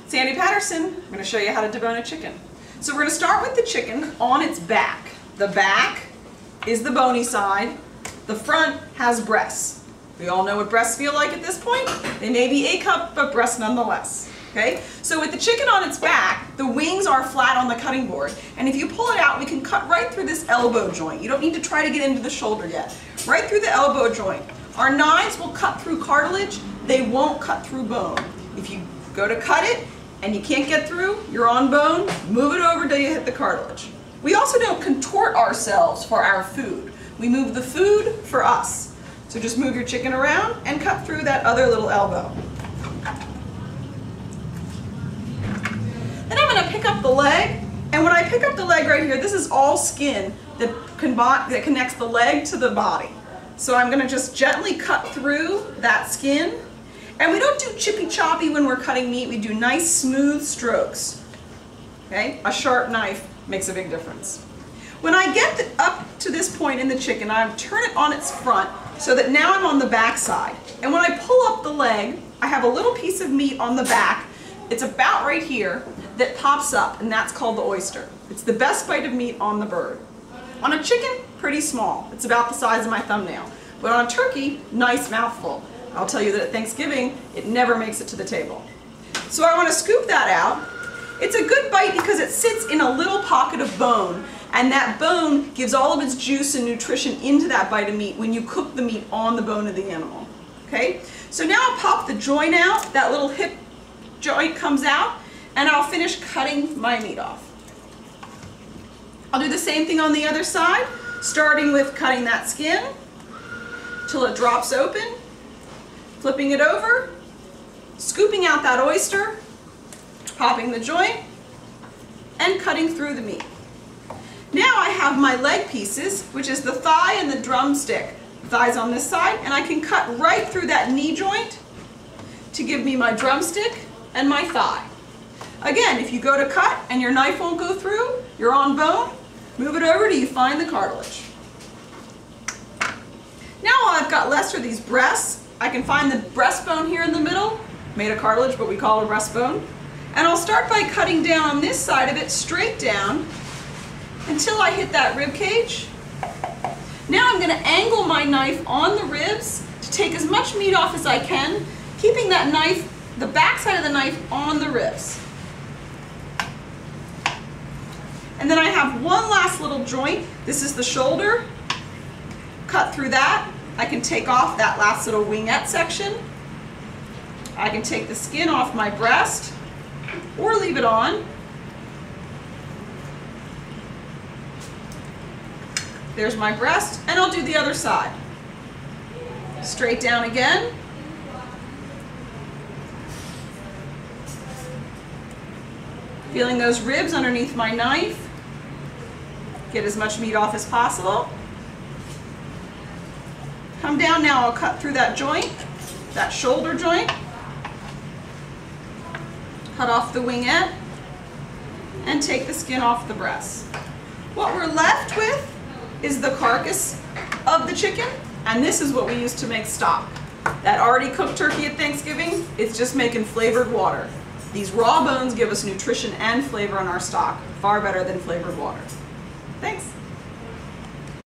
Sandy Patterson. I'm going to show you how to debone a chicken. So we're going to start with the chicken on its back. The back is the bony side. The front has breasts. We all know what breasts feel like at this point. They may be A cup, but breasts nonetheless. Okay? So with the chicken on its back, the wings are flat on the cutting board. And if you pull it out, we can cut right through this elbow joint. You don't need to try to get into the shoulder yet. Right through the elbow joint. Our knives will cut through cartilage. They won't cut through bone. If you go to cut it and you can't get through, you're on bone, move it over till you hit the cartilage. We also don't contort ourselves for our food. We move the food for us. So just move your chicken around and cut through that other little elbow. Then I'm going to pick up the leg, and when I pick up the leg right here, this is all skin that connects the leg to the body. So I'm going to just gently cut through that skin. And we don't do chippy choppy when we're cutting meat, we do nice smooth strokes. Okay? A sharp knife makes a big difference. When I get up to this point in the chicken, I turn it on its front so that now I'm on the back side. And when I pull up the leg, I have a little piece of meat on the back. It's about right here that pops up, and that's called the oyster. It's the best bite of meat on the bird. On a chicken, pretty small. It's about the size of my thumbnail. But on a turkey, nice mouthful. I'll tell you that at Thanksgiving, it never makes it to the table. So I want to scoop that out. It's a good bite because it sits in a little pocket of bone, and that bone gives all of its juice and nutrition into that bite of meat when you cook the meat on the bone of the animal. Okay? So now I'll pop the joint out, that little hip joint comes out, and I'll finish cutting my meat off. I'll do the same thing on the other side, starting with cutting that skin till it drops open, flipping it over, scooping out that oyster, popping the joint, and cutting through the meat. Now I have my leg pieces, which is the thigh and the drumstick. The thigh's on this side, and I can cut right through that knee joint to give me my drumstick and my thigh. Again, if you go to cut and your knife won't go through, you're on bone, move it over till you find the cartilage. Now I've got less of these breasts. I can find the breastbone here in the middle, made of cartilage, but we call it a breastbone. And I'll start by cutting down on this side of it, straight down, until I hit that rib cage. Now I'm going to angle my knife on the ribs to take as much meat off as I can, keeping that knife, the back side of the knife, on the ribs. And then I have one last little joint. This is the shoulder. Cut through that. I can take off that last little wingette section. I can take the skin off my breast or leave it on. There's my breast, and I'll do the other side. Straight down again. Feeling those ribs underneath my knife. Get as much meat off as possible. Come down now, I'll cut through that joint, that shoulder joint. Cut off the wingette and take the skin off the breast. What we're left with is the carcass of the chicken, and this is what we use to make stock. That already cooked turkey at Thanksgiving, it's just making flavored water. These raw bones give us nutrition and flavor in our stock, far better than flavored water. Thanks.